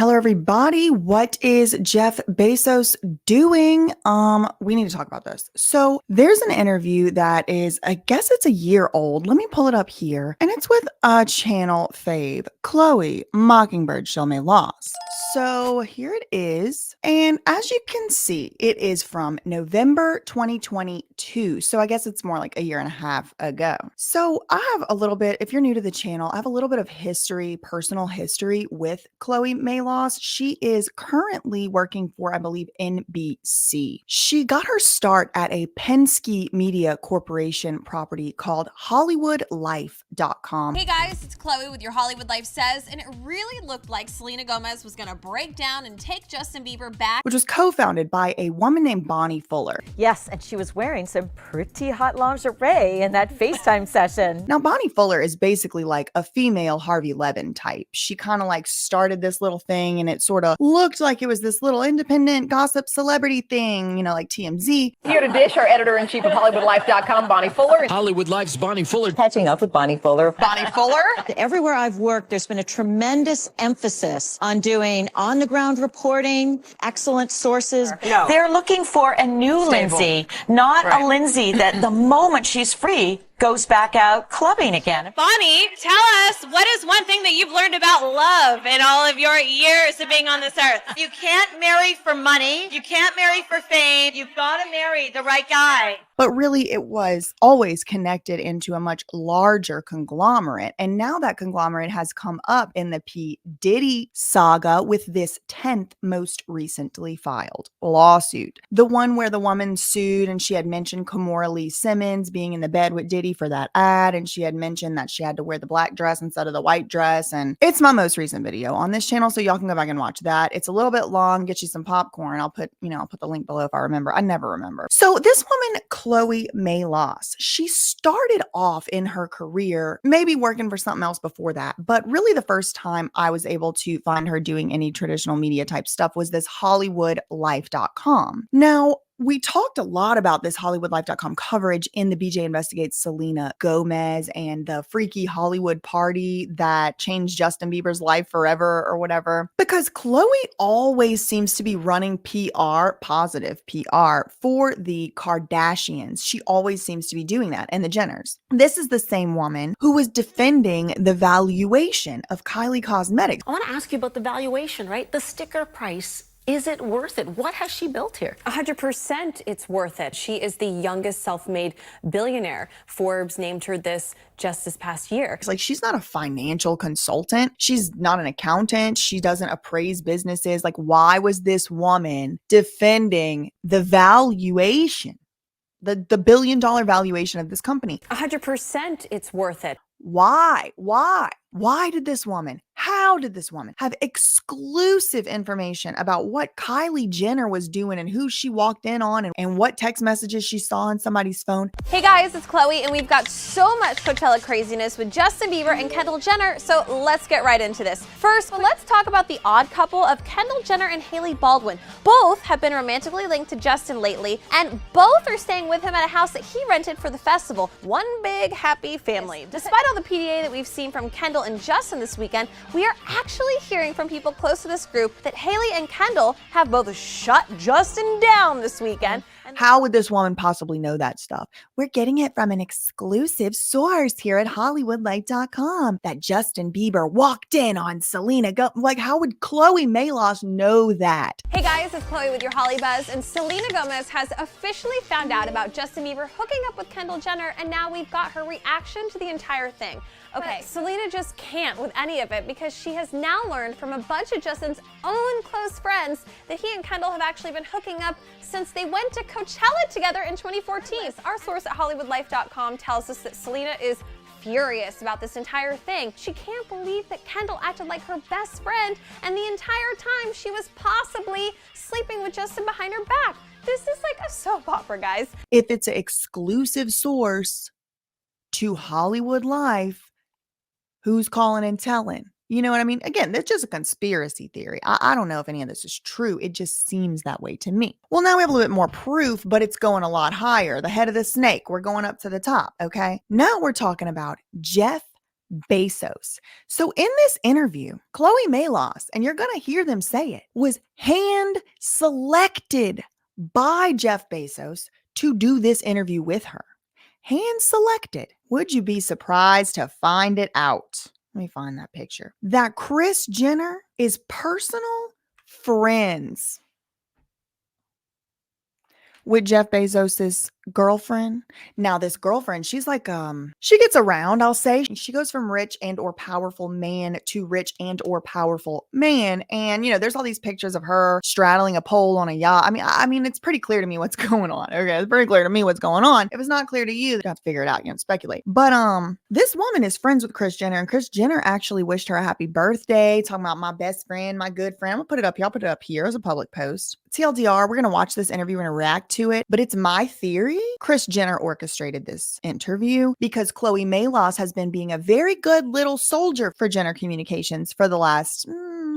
Hello, everybody. What is Jeff Bezos doing? We need to talk about this. So there's an interview that is, I guess it's a year old. Let me pull it up here. And it's with a channel fave, Chloe, Mockingbird Shall May Loss. So here it is. And as you can see, it is from November 2022. So I guess it's more like a year and a half ago. So I have a little bit, if you're new to the channel, I have a little bit of history, personal history with Chloe May Loss. She is currently working for, I believe, NBC. She got her start at a Penske Media Corporation property called HollywoodLife.com. Hey guys, it's Chloe with your Hollywood Life Says, and it really looked like Selena Gomez was gonna break down and take Justin Bieber back, which was co-founded by a woman named Bonnie Fuller. Yes, and she was wearing some pretty hot lingerie in that FaceTime session. Now, Bonnie Fuller is basically like a female Harvey Levin type. She kind of like started this little thing and it sort of looked like it was this little independent gossip celebrity thing, you know, like TMZ. Here to dish, our editor-in-chief of HollywoodLife.com, Bonnie Fuller. Hollywood Life's Bonnie Fuller. Catching up with Bonnie Fuller. Bonnie Fuller. Everywhere I've worked, there's been a tremendous emphasis on doing on-the-ground reporting, excellent sources. No. They're looking for a new Lindsay, not a Lindsay that the moment she's free goes back out clubbing again. Bonnie, tell us, what is one thing that you've learned about love in all of your years of being on this earth? You can't marry for money. You can't marry for fame. You've got to marry the right guy. But really, it was always connected into a much larger conglomerate. And now that conglomerate has come up in the P. Diddy saga with this 10th most recently filed lawsuit. The one where the woman sued and she had mentioned Kimora Lee Simmons being in the bed with Diddy for that ad. And she had mentioned that she had to wear the black dress instead of the white dress. And it's my most recent video on this channel. So y'all can go back and watch that. It's a little bit long. Get you some popcorn. I'll put the link below if I remember. I never remember. So this woman, Chloe May Loss, she started off in her career, maybe working for something else before that, but really the first time I was able to find her doing any traditional media type stuff was this HollywoodLife.com. Now, we talked a lot about this HollywoodLife.com coverage in the BJ Investigates Selena Gomez and the freaky Hollywood party that changed Justin Bieber's life forever or whatever, because Chloe always seems to be running PR, positive PR, for the Kardashians. She always seems to be doing that, and the Jenners. This is the same woman who was defending the valuation of Kylie Cosmetics. I want to ask you about the valuation, right? The sticker price. Is it worth it? What has she built here? 100% it's worth it. She is the youngest self-made billionaire. Forbes named her this just this past year. It's like, she's not a financial consultant. She's not an accountant. She doesn't appraise businesses. Like, why was this woman defending the valuation, the billion-dollar valuation of this company? 100% it's worth it. Why? Why did this woman, how did this woman have exclusive information about what Kylie Jenner was doing and who she walked in on and what text messages she saw on somebody's phone? Hey guys, it's Chloe, and we've got so much Coachella craziness with Justin Bieber and Kendall Jenner, so let's get right into this. First, let's talk about the odd couple of Kendall Jenner and Hailey Baldwin. Both have been romantically linked to Justin lately, and both are staying with him at a house that he rented for the festival. One big happy family. Despite all the PDA that we've seen from Kendall and Justin this weekend, we are actually hearing from people close to this group that Hailey and Kendall have both shut Justin down this weekend. How would this woman possibly know that stuff? We're getting it from an exclusive source here at HollywoodLife.com that Justin Bieber walked in on Selena Like, how would Chloe May Loss know that? Hey guys, it's Chloe with your Holly Buzz, and Selena Gomez has officially found out about Justin Bieber hooking up with Kendall Jenner, and now we've got her reaction to the entire thing. Okay, Selena just can't with any of it because she has now learned from a bunch of Justin's own close friends that he and Kendall have actually been hooking up since they went to Coachella together in 2014. Our source at HollywoodLife.com tells us that Selena is furious about this entire thing. She can't believe that Kendall acted like her best friend, and the entire time she was possibly sleeping with Justin behind her back. This is like a soap opera, guys. If it's an exclusive source to Hollywood Life, who's calling and telling? You know what I mean? Again, that's just a conspiracy theory. I don't know if any of this is true. It just seems that way to me. Well, now we have a little bit more proof, but it's going a lot higher. The head of the snake, we're going up to the top, okay? Now we're talking about Jeff Bezos. So in this interview, Chloe Malos, and you're going to hear them say it, was hand selected by Jeff Bezos to do this interview with her. Hand selected. Would you be surprised to find it out? Let me find that picture. That Kris Jenner is personal friends with Jeff Bezos's girlfriend. Now, this girlfriend, she's like, she gets around, I'll say. She goes from rich and or powerful man to rich and or powerful man. And, you know, there's all these pictures of her straddling a pole on a yacht. I mean, it's pretty clear to me what's going on. Okay, it's pretty clear to me what's going on. If it's not clear to you, you have to figure it out. You have to speculate. But this woman is friends with Kris Jenner, and Kris Jenner actually wished her a happy birthday, talking about my best friend, my good friend. I'm gonna put it up here. I'll put it up here as a public post. TLDR, we're gonna watch this interview, we're gonna react to it, but it's my theory Kris Jenner orchestrated this interview because Chloe Malos has been being a very good little soldier for Jenner Communications for the last,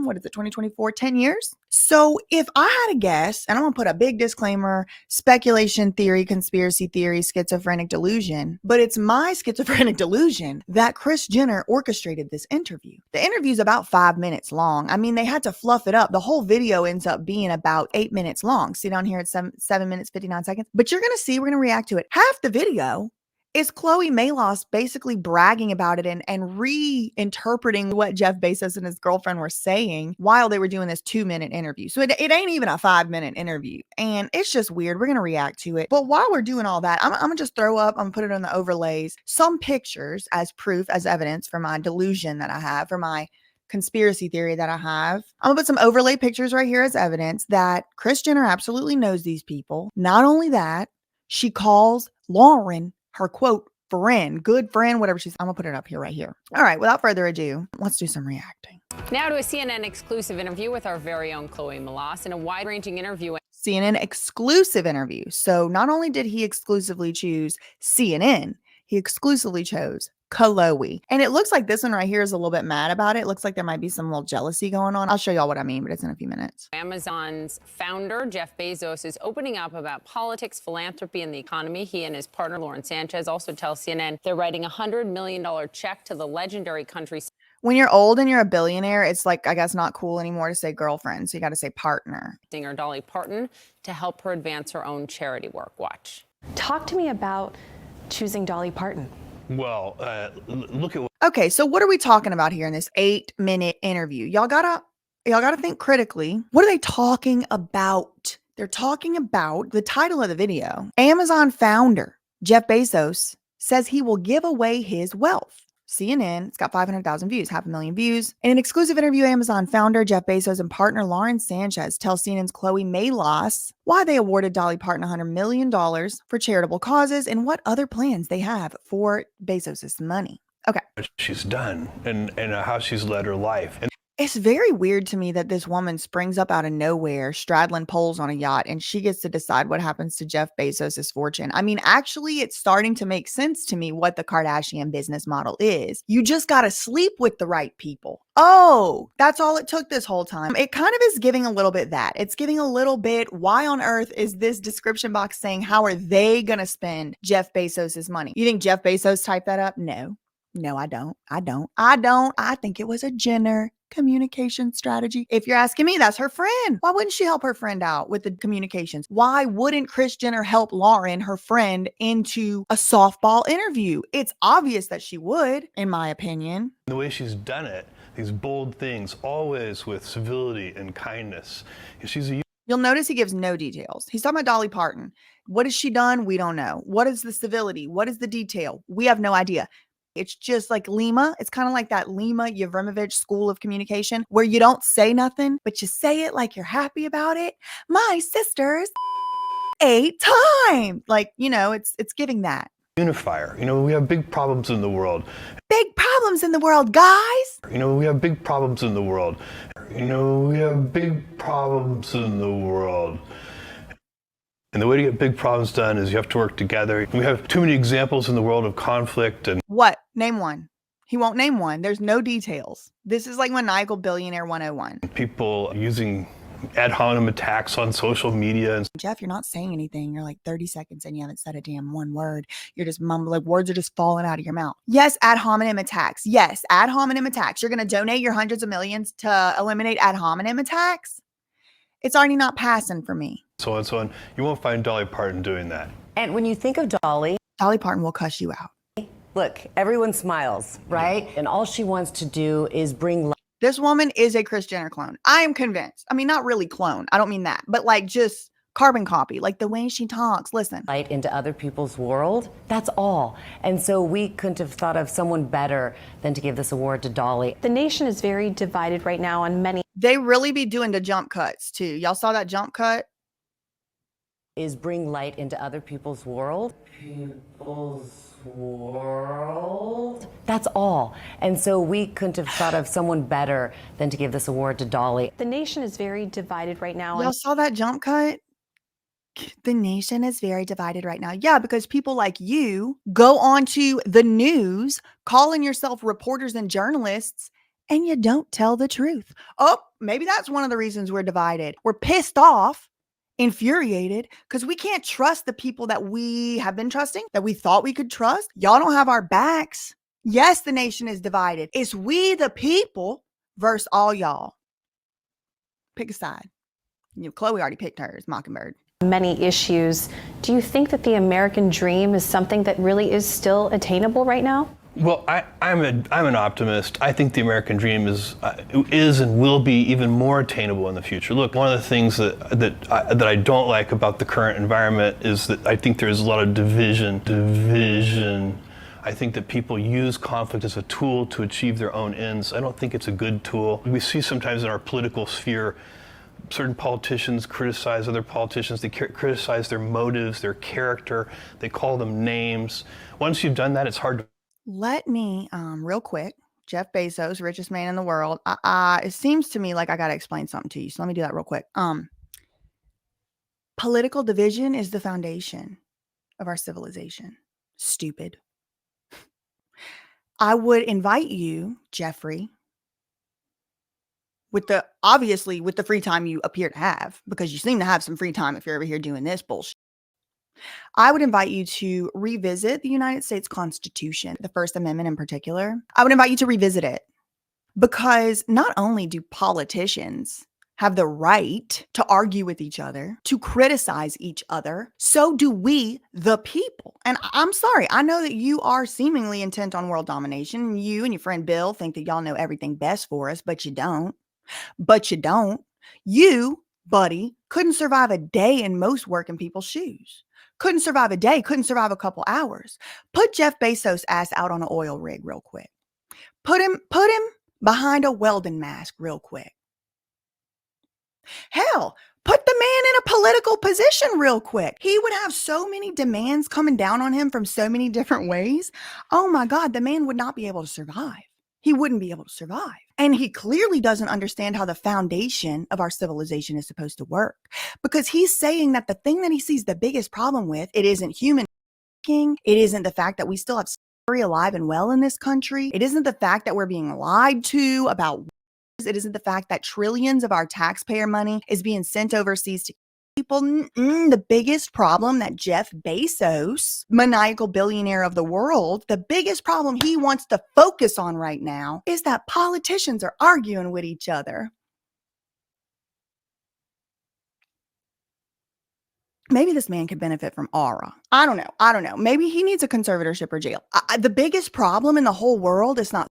2024, 10 years? So if I had a guess, and I'm gonna put a big disclaimer, speculation theory, conspiracy theory, schizophrenic delusion, but it's my schizophrenic delusion that Kris Jenner orchestrated this interview. The interview's about 5 minutes long. I mean, they had to fluff it up. The whole video ends up being about 8 minutes long. See down here at 7 minutes, 59 seconds. But you're gonna see, we're gonna react to it. Half the video is Chloe Malos basically bragging about it and reinterpreting what Jeff Bezos and his girlfriend were saying while they were doing this 2-minute interview. So it ain't even a 5-minute interview. And it's just weird. We're going to react to it. But while we're doing all that, I'm going to just throw up, I'm going to put it on the overlays, some pictures as proof, as evidence for my delusion that I have, for my conspiracy theory that I have. I'm gonna put some overlay pictures right here as evidence that Kris Jenner absolutely knows these people. Not only that, she calls Lauren her quote friend, good friend, whatever she's. I'm gonna put it up here right here. All right, without further ado, let's do some reacting. Now to a CNN exclusive interview with our very own Chloe Malos. In a wide-ranging interview. CNN exclusive interview. So not only did he exclusively choose CNN, he exclusively chose Chloe. And it looks like this one right here is a little bit mad about it. It looks like there might be some little jealousy going on. I'll show y'all what I mean, but it's in a few minutes. Amazon's founder, Jeff Bezos, is opening up about politics, philanthropy, and the economy. He and his partner, Lauren Sanchez, also tell CNN they're writing a $100 million check to the legendary country. When you're old and you're a billionaire, it's like, I guess, not cool anymore to say girlfriend. So you got to say partner. Singer Dolly Parton to help her advance her own charity work. Watch. Talk to me about choosing Dolly Parton. Well, look at. Okay, so what are we talking about here in this 8-minute interview? Y'all gotta think critically. What are they talking about? They're talking about the title of the video. Amazon founder Jeff Bezos says he will give away his wealth. CNN, it's got 500,000 views, 500,000 views. In an exclusive interview, Amazon founder Jeff Bezos and partner Lauren Sanchez tell CNN's Chloe Malos why they awarded Dolly Parton $100 million for charitable causes and what other plans they have for Bezos' money. Okay. What she's done and how she's led her life. And it's very weird to me that this woman springs up out of nowhere, straddling poles on a yacht, and she gets to decide what happens to Jeff Bezos' fortune. I mean, actually, it's starting to make sense to me what the Kardashian business model is. You just got to sleep with the right people. Oh, that's all it took this whole time. It kind of is giving a little bit that. It's giving a little bit, why on earth is this description box saying, how are they going to spend Jeff Bezos' money? You think Jeff Bezos typed that up? No, I don't. I think it was a Jenner communication strategy. If you're asking me, that's her friend. Why wouldn't she help her friend out with the communications? Why wouldn't Kris Jenner help Lauren, her friend, into a softball interview? It's obvious that she would, in my opinion. the way she's done it, these bold things, always with civility and kindness. She's a. You'll notice he gives no details. He's talking about Dolly Parton. What has she done? We don't know. What is the civility? What is the detail? We have no idea. It's just like Lima. It's kind of like that Lima Yevremovich school of communication where you don't say nothing, but you say it like you're happy about it. My sisters 8 times. Like, you know, it's giving that. Unifier. You know, we have big problems in the world. Big problems in the world, guys. You know, we have big problems in the world. You know, we have big problems in the world. And the way to get big problems done is you have to work together. We have too many examples in the world of conflict and. What? Name one. He won't name one. There's no details. This is like maniacal billionaire 101. People using ad hominem attacks on social media. And Jeff, you're not saying anything. You're like 30 seconds and you haven't said a damn one word. You're just mumbling. Words are just falling out of your mouth. Yes, ad hominem attacks. Yes, ad hominem attacks. You're going to donate your hundreds of millions to eliminate ad hominem attacks? It's already not passing for me. so on, so on. You won't find Dolly Parton doing that. And when you think of Dolly, Dolly Parton will cuss you out. look, everyone smiles, right? And all she wants to do is bring light. This woman is a Kris Jenner clone. I am convinced. I mean, not really clone. I don't mean that, but like just carbon copy, like the way she talks. Listen. Light into other people's world. That's all. And so we couldn't have thought of someone better than to give this award to Dolly. The nation is very divided right now on many. They really be doing the jump cuts too. Y'all saw that jump cut? Is bring light into other people's world. That's all. And so we couldn't have thought of someone better than to give this award to Dolly. The nation is very divided right now. Y'all saw that jump cut? The nation is very divided right now. Yeah, because people like you go onto the news calling yourself reporters and journalists and you don't tell the truth. Oh, maybe that's one of the reasons we're divided. We're pissed off, infuriated, because we can't trust the people that we have been trusting, that we thought we could trust. Y'all don't have our backs. Yes, the nation is divided. It's we the people versus all y'all. Pick a side. You know, Chloe already picked hers, Mockingbird. Many issues. Do you think that the American dream is something that really is still attainable right now? Well, I'm an optimist. I think the American dream is and will be even more attainable in the future. Look, one of the things that I don't like about the current environment is that I think there's a lot of division. I think that people use conflict as a tool to achieve their own ends. I don't think it's a good tool. We see sometimes in our political sphere, certain politicians criticize other politicians. They criticize their motives, their character. They call them names. Once you've done that, it's hard to. Let me, real quick, Jeff Bezos, richest man in the world. It seems to me like I got to explain something to you. So let me do that real quick. Political division is the foundation of our civilization. Stupid. I would invite you, Jeffrey, obviously with the free time you appear to have, because you seem to have some free time if you're over here doing this bullshit. I would invite you to revisit the United States Constitution, the First Amendment in particular. I would invite you to revisit it because not only do politicians have the right to argue with each other, to criticize each other, so do we, the people. And I'm sorry, I know that you are seemingly intent on world domination. You and your friend Bill think that y'all know everything best for us, but you don't. You, buddy, couldn't survive a day in most working people's shoes. Couldn't survive a day, couldn't survive a couple hours. Put Jeff Bezos' ass out on an oil rig real quick. Put him behind a welding mask real quick. Hell, put the man in a political position real quick. He would have so many demands coming down on him from so many different ways. Oh my God, the man would not be able to survive. He wouldn't be able to survive. And he clearly doesn't understand how the foundation of our civilization is supposed to work, because he's saying that the thing that he sees the biggest problem with, it isn't human. It isn't the fact that we still have slavery alive and well in this country. It isn't the fact that we're being lied to about. It isn't the fact that trillions of our taxpayer money is being sent overseas to people. The biggest problem that Jeff Bezos, maniacal billionaire of the world, the biggest problem he wants to focus on right now is that politicians are arguing with each other. Maybe this man could benefit from aura. I don't know. Maybe he needs a conservatorship or jail. The biggest problem in the whole world is not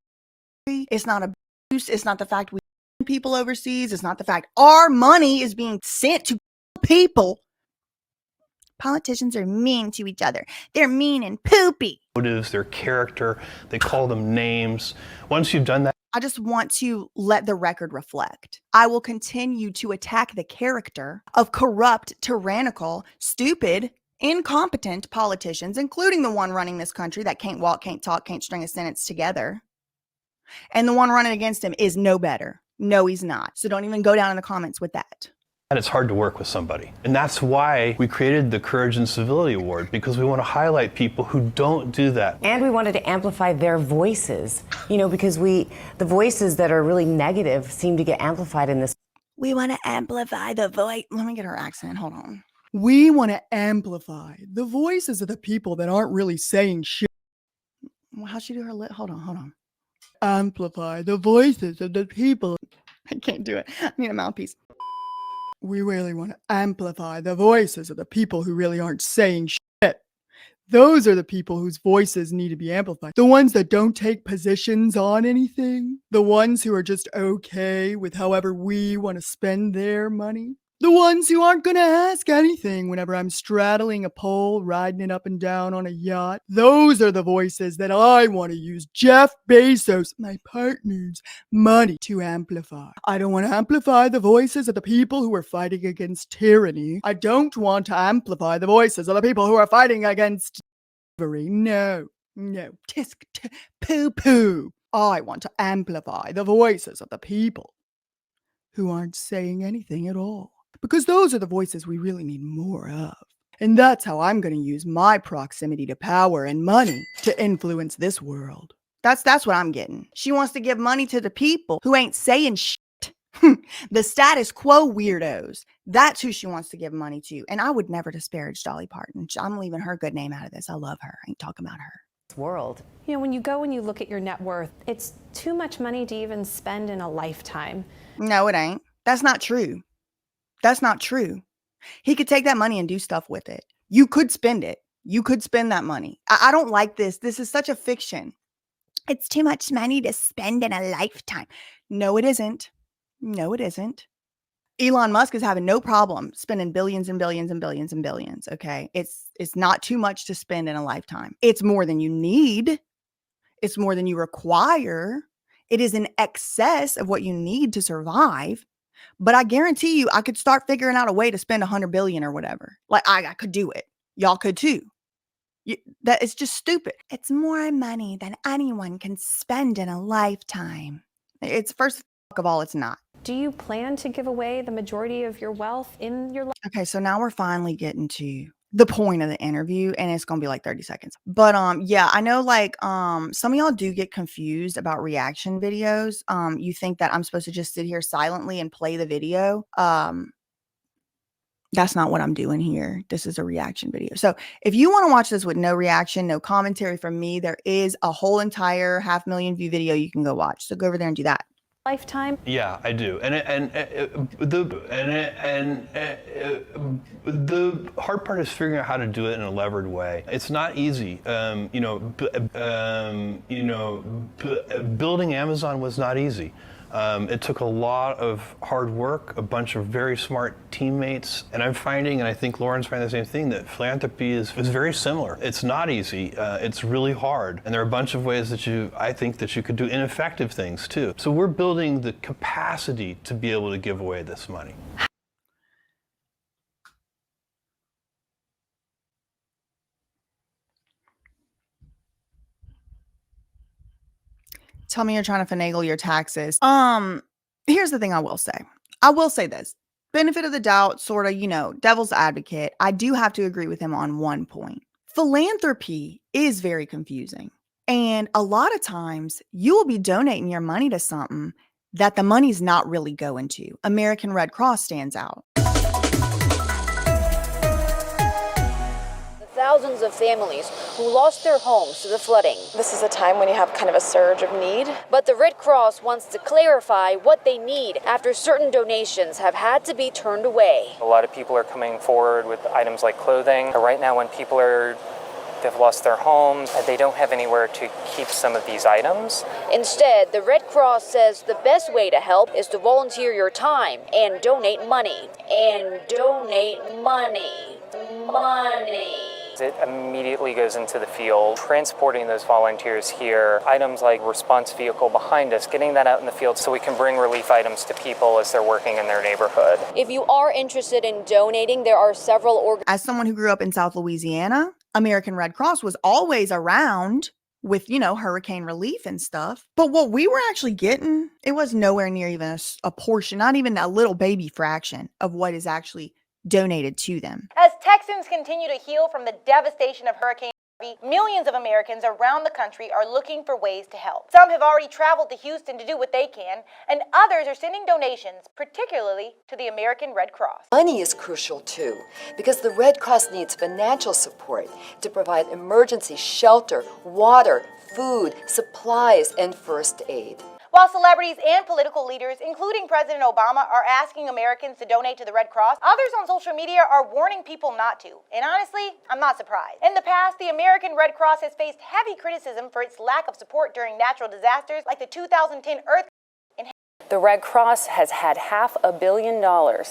abuse. It's not the fact we send people overseas. It's not the fact our money is being sent to people. Politicians are mean to each other. They're mean and poopy. Motives, their character, they call them names. Once you've done that, I just want to let the record reflect. I will continue to attack the character of corrupt, tyrannical, stupid, incompetent politicians, including the one running this country that can't walk, can't talk, can't string a sentence together. And the one running against him is no better. No, he's not. So don't even go down in the comments with that. it's hard to work with somebody. And that's why we created the Courage and Civility Award, because we want to highlight people who don't do that. And we wanted to amplify their voices, you know, because the voices that are really negative seem to get amplified in this. We want to amplify the voice. Let me get her accent. Hold on. We want to amplify the voices of the people that aren't really saying shit. Well, how'd she do her lip? Hold on. Amplify the voices of the people. I can't do it. I need a mouthpiece. We really want to amplify the voices of the people who really aren't saying shit. Those are the people whose voices need to be amplified. The ones that don't take positions on anything. The ones who are just okay with however we want to spend their money. The ones who aren't going to ask anything whenever I'm straddling a pole, riding it up and down on a yacht. Those are the voices that I want to use Jeff Bezos, my partner's money to amplify. I don't want to amplify the voices of the people who are fighting against tyranny. I don't want to amplify the voices of the people who are fighting against slavery. No. Tisk, poo poo. I want to amplify the voices of the people who aren't saying anything at all. Because those are the voices we really need more of. And that's how I'm going to use my proximity to power and money to influence this world. That's what I'm getting. She wants to give money to the people who ain't saying shit. The status quo weirdos. That's who she wants to give money to. And I would never disparage Dolly Parton. I'm leaving her good name out of this. I love her. I ain't talking about her. World. You know, when you go and you look at your net worth, it's too much money to even spend in a lifetime. No, it ain't. That's not true. That's not true. He could take that money and do stuff with it. You could spend it. You could spend that money. I don't like this. This is such a fiction. It's too much money to spend in a lifetime. No, it isn't. No, it isn't. Elon Musk is having no problem spending billions and billions and billions and billions. Okay. It's not too much to spend in a lifetime. It's more than you need. It's more than you require. It is in excess of what you need to survive. But I guarantee you, I could start figuring out a way to spend 100 billion or whatever. Like I could do it. Y'all could too. That is just stupid. It's more money than anyone can spend in a lifetime. It's first of all, it's not. Do you plan to give away the majority of your wealth in your life? Okay, so now we're finally getting to the point of the interview, and it's gonna be like 30 seconds. But yeah, I know like some of y'all do get confused about reaction videos. You think that I'm supposed to just sit here silently and play the video. That's not what I'm doing here. This is a reaction video. So if you want to watch this with no reaction, no commentary from me, there is a whole entire 500,000 view video you can go watch. So go over there and do that. Lifetime? Yeah, I do. The hard part is figuring out how to do it in a levered way. It's not easy. Building Amazon was not easy. It took a lot of hard work, a bunch of very smart teammates, and I'm finding, and I think Lauren's finding the same thing, that philanthropy is very similar. It's not easy. It's really hard, and there are a bunch of ways that I think that you could do ineffective things too. So we're building the capacity to be able to give away this money. Tell me you're trying to finagle your taxes. Here's the thing I will say. I will say this. Benefit of the doubt, sort of, devil's advocate. I do have to agree with him on one point. Philanthropy is very confusing. And a lot of times you will be donating your money to something that the money's not really going to. American Red Cross stands out. Thousands of families who lost their homes to the flooding. This is a time when you have kind of a surge of need. But the Red Cross wants to clarify what they need after certain donations have had to be turned away. A lot of people are coming forward with items like clothing. Right now when people they've lost their homes, they don't have anywhere to keep some of these items. Instead, the Red Cross says the best way to help is to volunteer your time and donate money. It immediately goes into the field, transporting those volunteers here. Items like response vehicle behind us, getting that out in the field so we can bring relief items to people as they're working in their neighborhood. If you are interested in donating, there are several organizations. As someone who grew up in South Louisiana, American Red Cross was always around with, hurricane relief and stuff. But what we were actually getting, it was nowhere near even a portion, not even a little baby fraction of what is actually donated to them. As Texans continue to heal from the devastation of Hurricane Millions of Americans around the country are looking for ways to help. Some have already traveled to Houston to do what they can, and others are sending donations, particularly to the American Red Cross. Money is crucial too, because the Red Cross needs financial support to provide emergency shelter, water, food, supplies, and first aid. While celebrities and political leaders, including President Obama, are asking Americans to donate to the Red Cross, others on social media are warning people not to. And honestly, I'm not surprised. In the past, the American Red Cross has faced heavy criticism for its lack of support during natural disasters like the 2010 earthquake. The Red Cross has had $500 million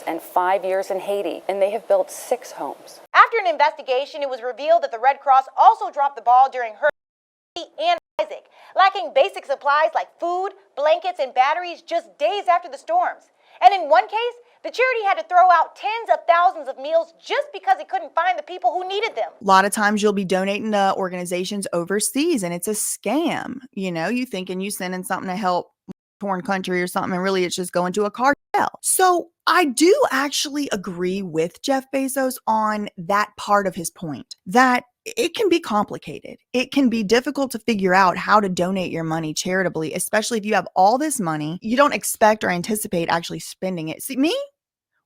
and 5 years in Haiti, and they have built 6 homes. After an investigation, it was revealed that the Red Cross also dropped the ball during Hurricane and Isaac, lacking basic supplies like food, blankets, and batteries just days after the storms. And in one case, the charity had to throw out tens of thousands of meals just because it couldn't find the people who needed them. A lot of times you'll be donating to organizations overseas and it's a scam. You know, you thinking you sending something to help torn country or something, and really it's just going to a cartel. So I do actually agree with Jeff Bezos on that part of his point, that it can be complicated. It can be difficult to figure out how to donate your money charitably, especially if you have all this money. You don't expect or anticipate actually spending it. See, me,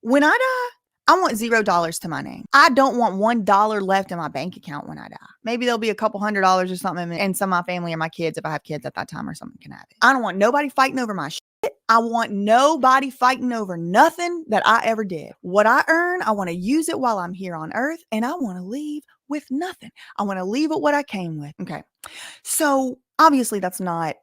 when I die, I want $0 to my name. I don't want $1 left in my bank account when I die. Maybe there'll be a couple $100s or something, and some of my family or my kids, if I have kids at that time or something, can have it. I don't want nobody fighting over my shit. I want nobody fighting over nothing that I ever did. What I earn, I want to use it while I'm here on earth, and I want to leave with nothing. I want to leave with what I came with. Okay. So obviously that's not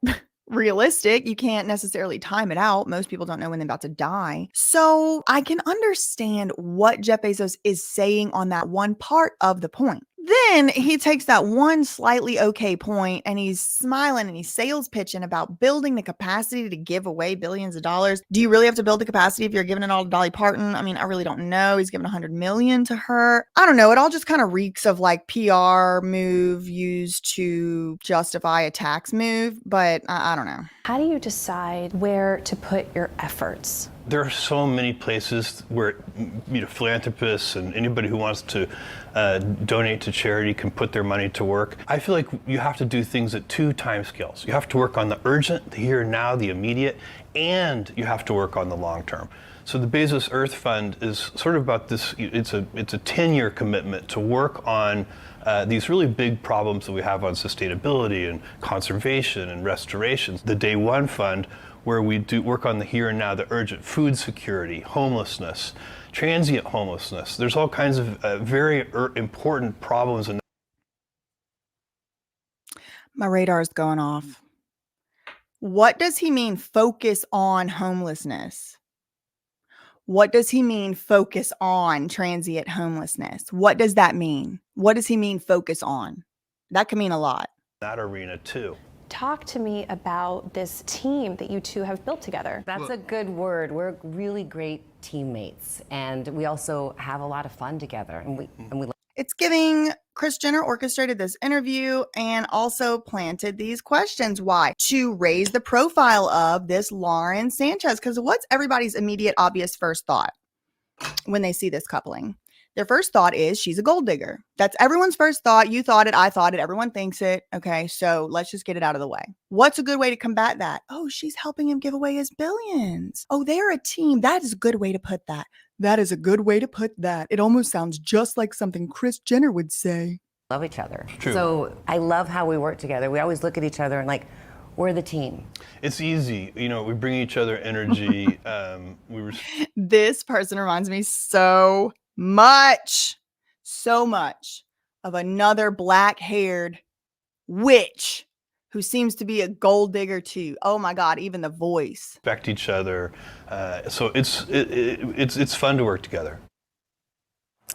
realistic. You can't necessarily time it out. Most people don't know when they're about to die. So I can understand what Jeff Bezos is saying on that one part of the point. Then he takes that one slightly okay point and he's smiling and he's sales pitching about building the capacity to give away billions of dollars. Do you really have to build the capacity if you're giving it all to Dolly Parton? I mean, I really don't know. He's giving $100 million to her. I don't know. It all just kind of reeks of like PR move used to justify a tax move, but I don't know. How do you decide where to put your efforts? There are so many places where philanthropists and anybody who wants to donate to charity can put their money to work. I feel like you have to do things at 2 time scales. You have to work on the urgent, the here and now, the immediate, and you have to work on the long term. So the Bezos Earth Fund is sort of about this. It's a 10-year commitment to work on these really big problems that we have on sustainability and conservation and restoration. The Day One Fund, where we do work on the here and now, the urgent food security, homelessness, transient homelessness. There's all kinds of very important problems. My radar is going off. What does he mean focus on homelessness? What does he mean focus on transient homelessness? What does that mean? What does he mean focus on? That can mean a lot. That arena too. Talk to me about this team that you two have built together. That's a good word. We're really great teammates, and we also have a lot of fun together. And we. It's giving Kris Jenner orchestrated this interview and also planted these questions. Why? To raise the profile of this Lauren Sanchez. Because what's everybody's immediate, obvious first thought when they see this coupling? Their first thought is she's a gold digger. That's everyone's first thought. You thought it. I thought it. Everyone thinks it. Okay, so let's just get it out of the way. What's a good way to combat that? Oh, she's helping him give away his billions. Oh, they're a team. That is a good way to put that. That is a good way to put that. It almost sounds just like something Kris Jenner would say. Love each other. True. So I love how we work together. We always look at each other and like, we're the team. It's easy. You know, we bring each other energy. This person reminds me so much of another black-haired witch who seems to be a gold digger too. Oh my God, even the voice. Respect each other. So it's fun to work together.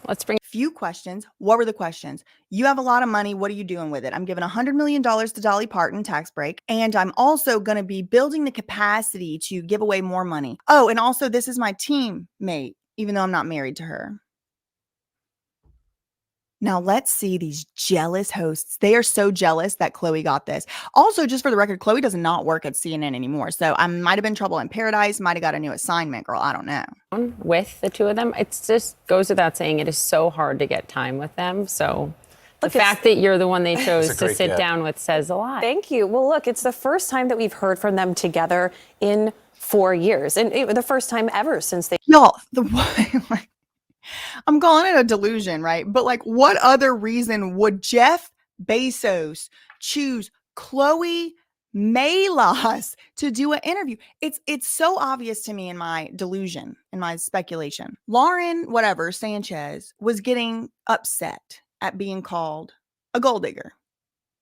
Let's bring a few questions. What were the questions? You have a lot of money. What are you doing with it? I'm giving $100 million to Dolly Parton, tax break. And I'm also going to be building the capacity to give away more money. Oh, and also this is my teammate, even though I'm not married to her. Now let's see these jealous hosts. They are so jealous that Khloe got this. Also, just for the record, Khloe does not work at CNN anymore. So I might have been trouble in paradise, might have got a new assignment, girl. I don't know. With the two of them, it just goes without saying it is so hard to get time with them. So The fact that you're the one they chose to sit gift. down with says a lot. Thank you. Well, look, it's the first time that we've heard from them together in 4 years, and the first time ever since they. Y'all, like, I'm calling it a delusion, right? But like, what other reason would Jeff Bezos choose Chloe Malos to do an interview? It's so obvious to me in my delusion, in my speculation. Lauren, whatever, Sanchez was getting upset at being called a gold digger.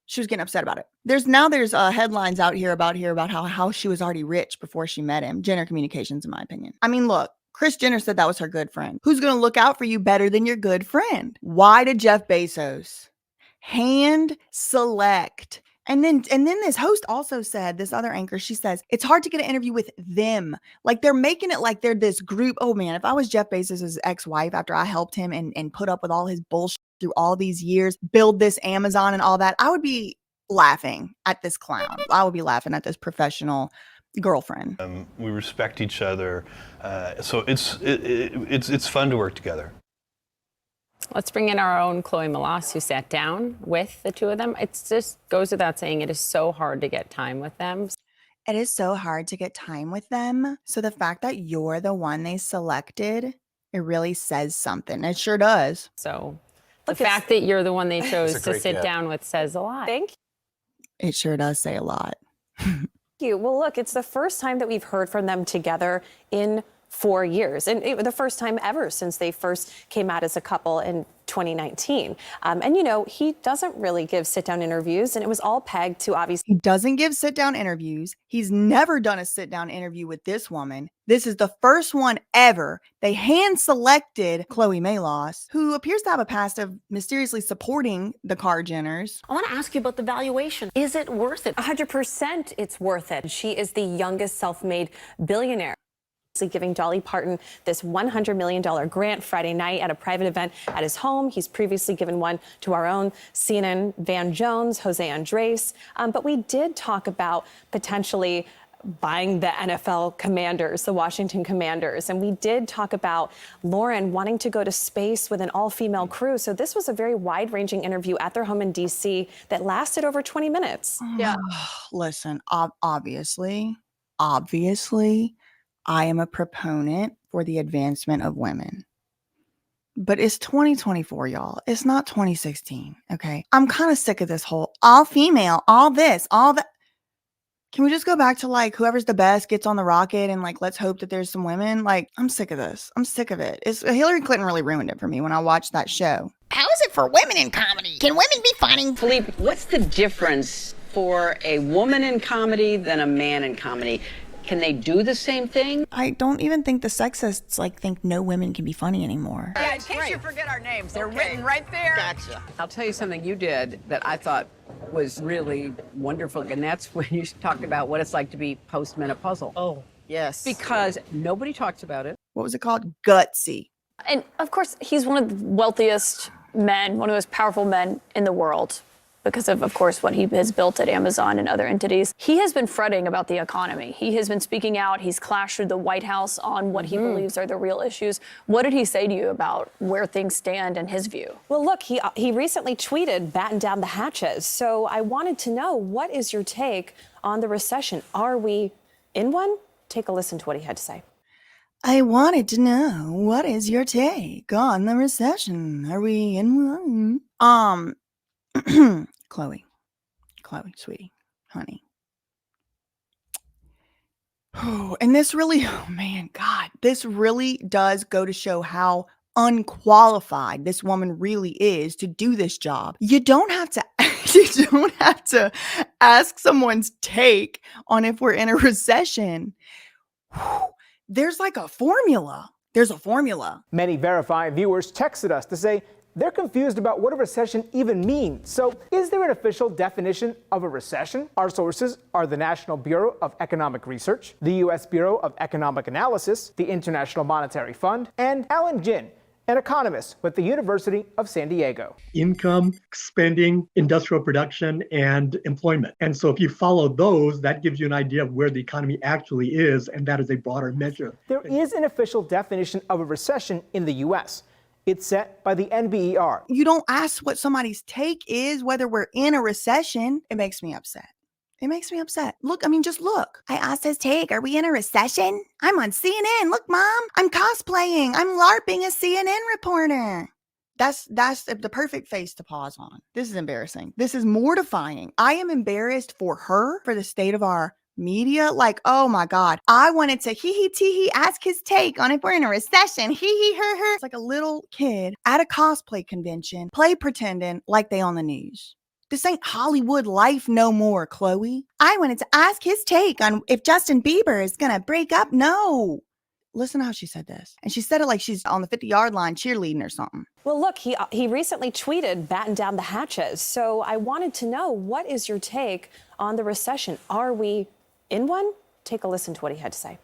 She was getting upset about it. There's headlines out here about how she was already rich before she met him. Jenner Communications, in my opinion. I mean, look, Kris Jenner said that was her good friend. Who's going to look out for you better than your good friend? Why did Jeff Bezos hand select? And then this host also said, this other anchor, she says, it's hard to get an interview with them. Like, they're making it like they're this group. Oh man, if I was Jeff Bezos' ex-wife after I helped him and put up with all his bullshit through all these years, build this Amazon and all that, I would be laughing at this clown. I would be laughing at this professional girlfriend. We respect each other, so it's fun to work together. Let's bring in our own Chloe Malos, who sat down with the two of them. It just goes without saying, it is so hard to get time with them. It is so hard to get time with them. So the fact that you're the one they selected, it really says something. It sure does. So the fact that you're the one they chose to sit gift. down with says a lot. Thank It sure does say a lot. you. Well, look, it's the first time that we've heard from them together in 4 years, and the first time ever since they first came out as a couple in 2019. And, you know, he doesn't really give sit-down interviews, and it was all pegged to obviously. He doesn't give sit-down interviews. He's never done a sit-down interview with this woman. This is the first one ever. They hand-selected Chloe Malos, who appears to have a past of mysteriously supporting the Jenners. I want to ask you about the valuation. Is it worth it? 100% it's worth it. She is the youngest self-made billionaire. Giving Dolly Parton this $100 million grant Friday night at a private event at his home. He's previously given one to our own CNN Van Jones, Jose Andres. But we did talk about potentially buying the NFL Commanders, the Washington Commanders. And we did talk about Lauren wanting to go to space with an all-female crew. So this was a very wide-ranging interview at their home in D.C. that lasted over 20 minutes. Yeah. Listen, obviously, I am a proponent for the advancement of women. But it's 2024, y'all. It's not 2016, okay? I'm kind of sick of this whole all female, all this, all that. Can we just go back to like whoever's the best gets on the rocket and like let's hope that there's some women? Like, I'm sick of this. I'm sick of it. Hillary Clinton really ruined it for me when I watched that show. How is it for women in comedy? Can women be funny? Philippe, what's the difference for a woman in comedy than a man in comedy? Can they do the same thing? I don't even think the sexists like think no women can be funny anymore. Yeah, in case you forget our names, they're written right there. Gotcha. I'll tell you something you did that I thought was really wonderful, and that's when you talked about what it's like to be postmenopausal. Oh, yes. Because nobody talks about it. What was it called? Gutsy. And of course, he's one of the wealthiest men, one of the most powerful men in the world because of course, what he has built at Amazon and other entities. He has been fretting about the economy. He has been speaking out. He's clashed with the White House on what he believes are the real issues. What did he say to you about where things stand in his view? Well, look, he recently tweeted, batten down the hatches. So I wanted to know, what is your take on the recession? Are we in one? Take a listen to what he had to say. I wanted to know, what is your take on the recession? Are we in one? Chloe, sweetie, honey. Oh, and this really, oh man, God, this really does go to show how unqualified this woman really is to do this job. You don't have to ask someone's take on if we're in a recession. There's like a formula. There's a formula. Many verified viewers texted us to say they're confused about what a recession even means. So is there an official definition of a recession? Our sources are the National Bureau of Economic Research, the U.S. Bureau of Economic Analysis, the International Monetary Fund, and Alan Jin, an economist with the University of San Diego. Income, spending, industrial production, and employment. And so if you follow those, that gives you an idea of where the economy actually is, and that is a broader measure. There is an official definition of a recession in the U.S. It's set by the NBER. You don't ask what somebody's take is, whether we're in a recession. It makes me upset. It makes me upset. Look, I mean, just look. I asked his take. Are we in a recession? I'm on CNN. Look, Mom, I'm cosplaying. I'm LARPing a CNN reporter. That's the perfect face to pause on. This is embarrassing. This is mortifying. I am embarrassed for her, for the state of our media. Like, oh my God. I wanted to hee ask his take on if we're in a recession. Her. It's like a little kid at a cosplay convention, play pretending like they on the news. This ain't Hollywood life no more, Chloe. I wanted to ask his take on if Justin Bieber is gonna break up. No. Listen to how she said this. And she said it like she's on the 50-yard line cheerleading or something. Well, look, he recently tweeted, "Batten down the hatches." So I wanted to know, what is your take on the recession? Are we in one? Take a listen to what he had to say.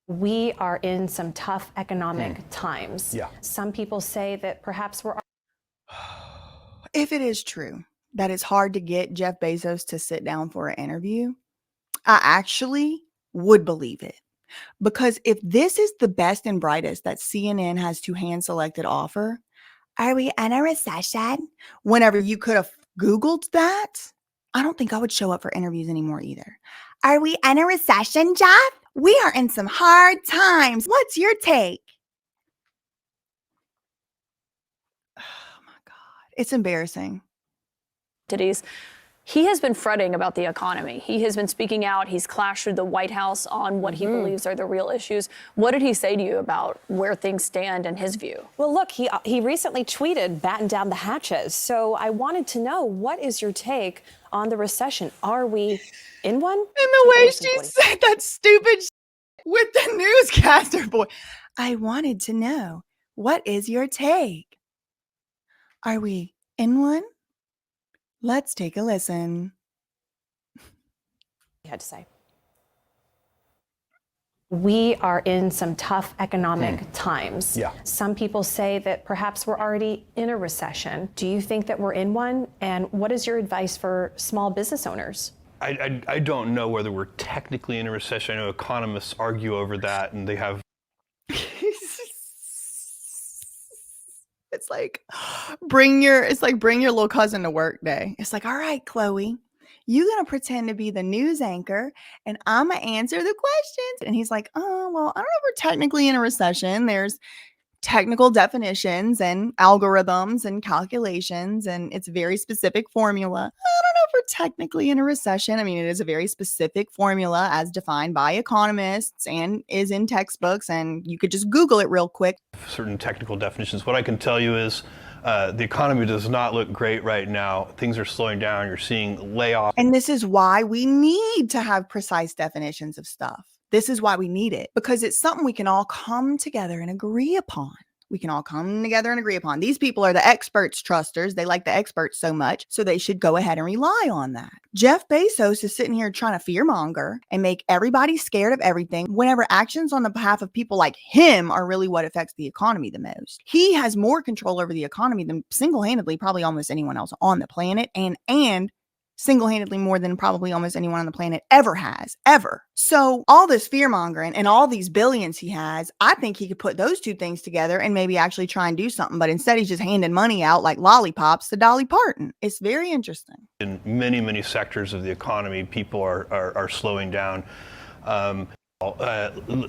We are in some tough economic times. Yeah. Some people say that perhaps we're... If it is true that it's hard to get Jeff Bezos to sit down for an interview, I actually would believe it. Because if this is the best and brightest that CNN has to hand selected offer, are we in a recession? Whenever you could have Googled that, I don't think I would show up for interviews anymore either. Are we in a recession, Jeff? We are in some hard times. What's your take? Oh my God. It's embarrassing. He has been fretting about the economy. He has been speaking out. He's clashed with the White House on what he believes are the real issues. What did he say to you about where things stand in his view? Well, look, he recently tweeted, "Batten down the hatches." So I wanted to know, what is your take on the recession? Are we in one? And the way she said that stupid with the newscaster boy. I wanted to know, what is your take? Are we in one? Let's take a listen. He had to say. We are in some tough economic times. Yeah. Some people say that perhaps we're already in a recession. Do you think that we're in one? And what is your advice for small business owners? I don't know whether we're technically in a recession. I know economists argue over that, and they have... It's like bring your little cousin to work day. It's like, all right, Chloe, you gonna pretend to be the news anchor and I'm gonna answer the questions. And he's like, oh, well, I don't know if we're technically in a recession. There's technical definitions and algorithms and calculations, and it's a very specific formula. I don't know if we're technically in a recession. I mean, it is a very specific formula as defined by economists and is in textbooks, and you could just Google it real quick. Certain technical definitions. What I can tell you is the economy does not look great right now. Things are slowing down. You're seeing layoffs. And this is why we need to have precise definitions of stuff. This is why we need it, because it's something we can all come together and agree upon. We can all come together and agree upon. These people are the experts trusters. They like the experts so much, so they should go ahead and rely on that. Jeff Bezos is sitting here trying to fearmonger and make everybody scared of everything, whenever actions on the behalf of people like him are really what affects the economy the most. He has more control over the economy than single-handedly probably almost anyone else on the planet, and single-handedly more than probably almost anyone on the planet ever has, ever. So all this fear-mongering and all these billions he has, I think he could put those two things together and maybe actually try and do something. But instead, he's just handing money out like lollipops to Dolly Parton. It's very interesting. In many, many sectors of the economy, people are slowing down.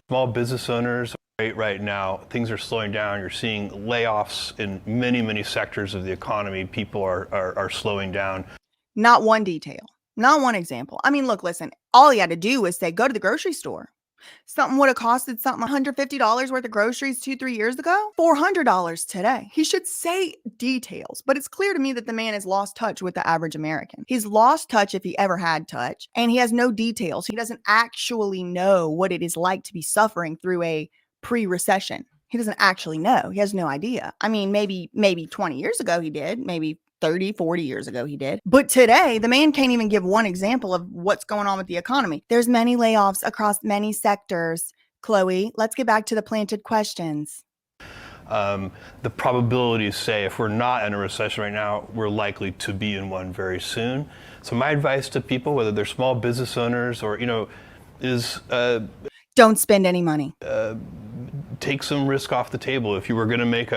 Small business owners right now, things are slowing down. You're seeing layoffs in many, many sectors of the economy. People are slowing down. Not one detail, not one example. I mean, look, listen, all he had to do was say, go to the grocery store. Something would have costed something $150 worth of groceries 2-3 years ago, $400 today. He should say details, but it's clear to me that the man has lost touch with the average American. He's lost touch if he ever had touch, and he has no details. He doesn't actually know what it is like to be suffering through a pre-recession. He doesn't actually know. He has no idea. I mean, maybe 20 years ago he did, maybe 30, 40 years ago he did. But today, the man can't even give one example of what's going on with the economy. There's many layoffs across many sectors. Chloe, let's get back to the planted questions. The probabilities say if we're not in a recession right now, we're likely to be in one very soon. So my advice to people, whether they're small business owners or, is... don't spend any money. take some risk off the table. If you were going to make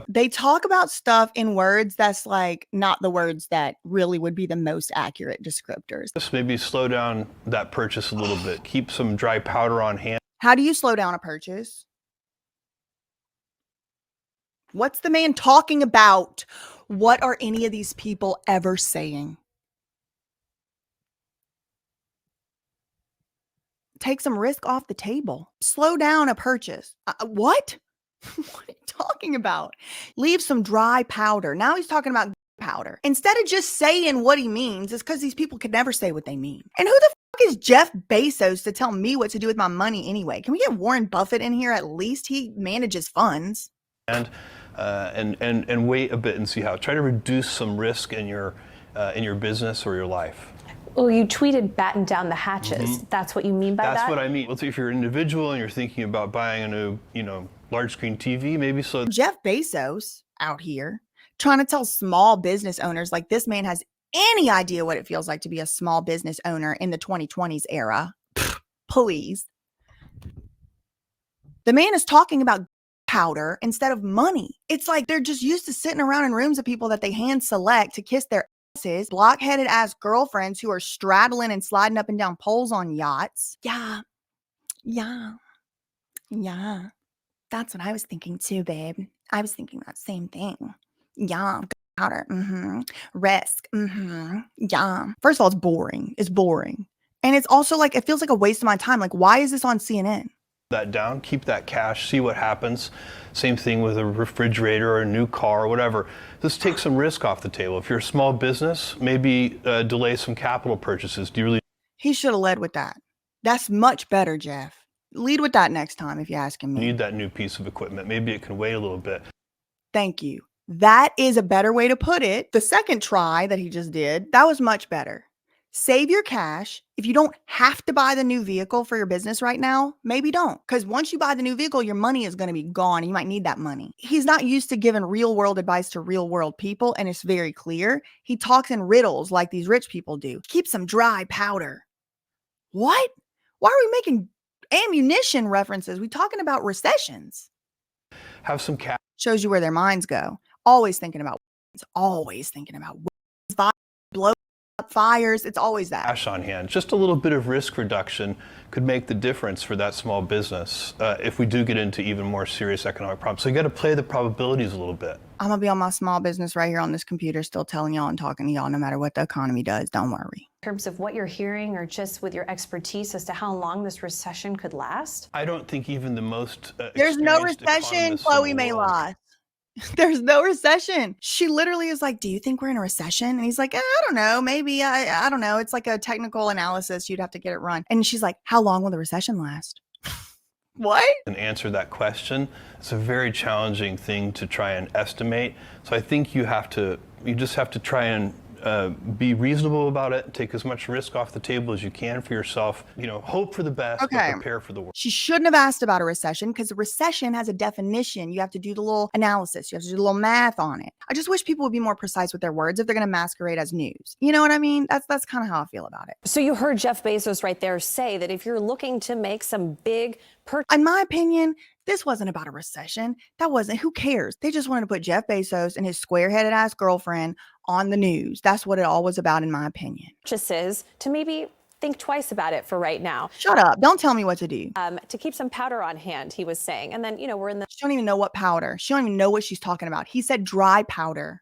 They talk about stuff in words that's like not the words that really would be the most accurate descriptors. just maybe slow down that purchase a little bit. Keep some dry powder on hand. How do you slow down a purchase? What's the man talking about? What are any of these people ever saying? Take some risk off the table. Slow down a purchase. What? What are you talking about? Leave some dry powder. Now he's talking about powder. Instead of just saying what he means, it's because these people could never say what they mean. And who the fuck is Jeff Bezos to tell me what to do with my money anyway? Can we get Warren Buffett in here at least? He manages funds. And wait a bit and see how. Try to reduce some risk in your business or your life. Well, you tweeted batten down the hatches. That's what you mean by that? That's what I mean. Let's say if you're an individual and you're thinking about buying a new, large screen TV, maybe so. Jeff Bezos out here trying to tell small business owners like this man has any idea what it feels like to be a small business owner in the 2020s era. Please. The man is talking about powder instead of money. It's like they're just used to sitting around in rooms of people that they hand select to kiss their asses, block-headed ass girlfriends who are straddling and sliding up and down poles on yachts. Yeah. That's what I was thinking too, babe. I was thinking that same thing. Yeah, powder. Risk. Yeah. First of all, it's boring. It's boring. And it's also like, it feels like a waste of my time. Like, why is this on CNN? That down, keep that cash, see what happens. Same thing with a refrigerator or a new car or whatever. Just take some risk off the table. If you're a small business, maybe delay some capital purchases. Do you really? He should have led with that. That's much better, Jeff. Lead with that next time if you're asking me. Need that new piece of equipment. Maybe it can wait a little bit. Thank you. That is a better way to put it. The second try that he just did, that was much better. Save your cash. If you don't have to buy the new vehicle for your business right now, maybe don't. Because once you buy the new vehicle, your money is going to be gone. And you might need that money. He's not used to giving real world advice to real world people. And it's very clear. He talks in riddles like these rich people do. Keep some dry powder. What? Why are we making ammunition references? We talking about recessions. Have some cash. Shows you where their minds go. Always thinking about blow up fires. It's always that. Cash on hand. Just a little bit of risk reduction could make the difference for that small business if we do get into even more serious economic problems. So you got to play the probabilities a little bit. I'm going to be on my small business right here on this computer still telling y'all and talking to y'all no matter what the economy does. Don't worry. In terms of what you're hearing or just with your expertise as to how long this recession could last? I don't think even the most There's no recession, Chloe Mayloss. There's no recession. She literally is like, do you think we're in a recession? And he's like, I don't know. Maybe. I don't know. It's like a technical analysis. You'd have to get it run. And she's like, how long will the recession last? What? And answer that question. It's a very challenging thing to try and estimate. So I think you just have to try and be reasonable about it. Take as much risk off the table as you can for yourself. Hope for the best, but prepare for the worst. She shouldn't have asked about a recession because a recession has a definition. You have to do the little analysis. You have to do the little math on it. I just wish people would be more precise with their words if they're going to masquerade as news. You know what I mean? That's kind of how I feel about it. So you heard Jeff Bezos right there say that if you're looking to make some big in my opinion, this wasn't about a recession. Who cares? They just wanted to put Jeff Bezos and his square-headed ass girlfriend on the news. That's what it all was about, in my opinion. Purchases to maybe think twice about it for right now. Shut up. Don't tell me what to do. To keep some powder on hand, he was saying. And then, we're in the... She don't even know what powder. She don't even know what she's talking about. He said dry powder.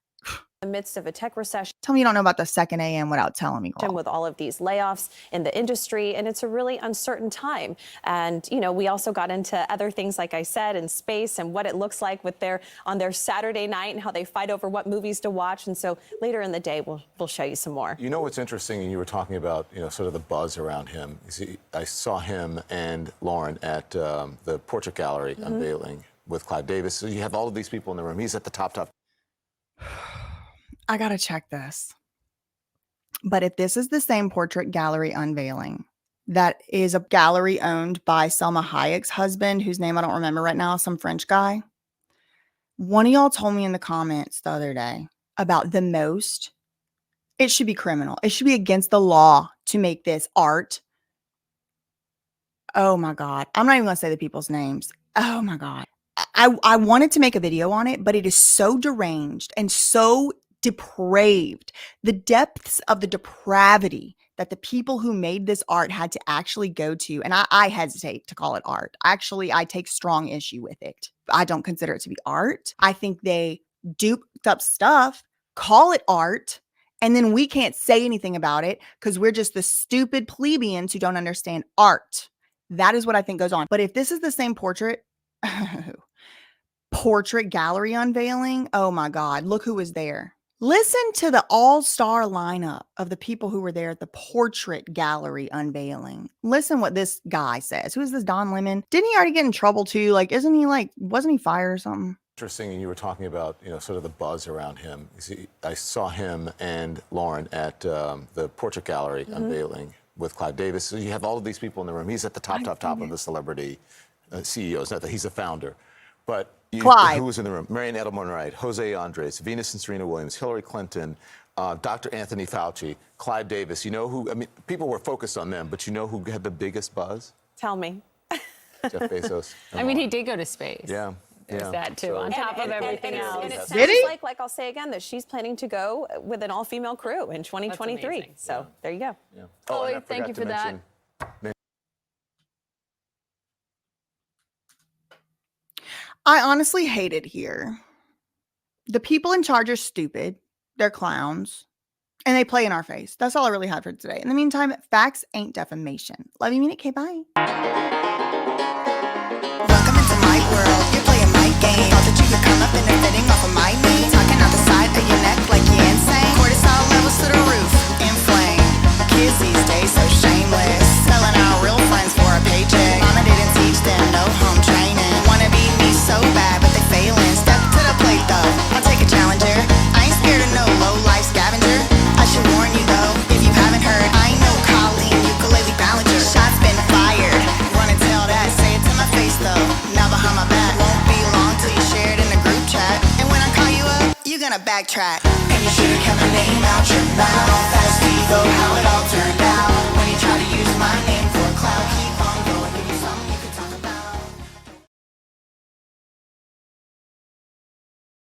The midst of a tech recession. Tell me you don't know about the second AM without telling me. With all of these layoffs in the industry, and it's a really uncertain time. And we also got into other things, like I said, in space and what it looks like on their Saturday night and how they fight over what movies to watch. And so later in the day, we'll show you some more. You know what's interesting, and you were talking about sort of the buzz around him. You see, I saw him and Lauren at the Portrait Gallery unveiling with Clive Davis. So you have all of these people in the room. He's at the top. I gotta check this. But if this is the same Portrait Gallery unveiling, that is a gallery owned by Selma Hayek's husband, whose name I don't remember right now, some French guy. One of y'all told me in the comments the other day about it should be criminal. It should be against the law to make this art. Oh my God. I'm not even gonna say the people's names. Oh my God. I wanted to make a video on it, but it is so deranged and so depraved. The depths of the depravity that the people who made this art had to actually go to, and I hesitate to call it art. Actually, I take strong issue with it. I don't consider it to be art. I think they duped up stuff, call it art, and then we can't say anything about it because we're just the stupid plebeians who don't understand art. That is what I think goes on. But if this is the same portrait, portrait gallery unveiling, oh my God, look who was there. Listen to the all-star lineup of the people who were there at the portrait gallery unveiling. Listen what this guy says. Who is this Don Lemon? Didn't he already get in trouble too? Like, wasn't he fired or something? Interesting, and you were talking about, sort of the buzz around him. You see, I saw him and Lauren at the portrait gallery unveiling with Clive Davis. So you have all of these people in the room. He's at the top of the celebrity CEOs. Not that he's a founder, but Clive. Who was in the room? Marianne Edelman-Wright, Jose Andres, Venus and Serena Williams, Hillary Clinton, Dr. Anthony Fauci, Clive Davis. You know who? I mean, people were focused on them, but you know who had the biggest buzz? Tell me. Jeff Bezos. I mean, he did go to space. Yeah. There's that too, on top of everything else. And it sounds Did he? like I'll say again, that she's planning to go with an all-female crew in 2023. So there you go. Yeah. Chloe, and I thank you forgot for to that. mention- I honestly hate it here. The people in charge are stupid. They're clowns. And they play in our face. That's all I really had for today. In the meantime, facts ain't defamation. Love you, mean it. Okay, bye. Welcome into my world. You're playing my game. Thought that you could come up and they're fitting off of my knee. Talking out the side of your neck like you're insane. Cortisol levels to the roof. Inflame. Kids these days so shameless. Selling out real friends for a paycheck. Mama didn't teach them no home training. Wanna be me so bad, but they failing. Step to the plate though. I'll take a challenger. I ain't scared of no low life scavenger. I should warn you though, if you haven't heard, I ain't no Colleen ukulele ballanger. Shots been fired. Run and tell that. Say it to my face though. Now behind my back. Won't be long till you share it in the group chat. And when I call you up, you're gonna backtrack. And you should've kept my name out your mouth. Fast ego, how it all turned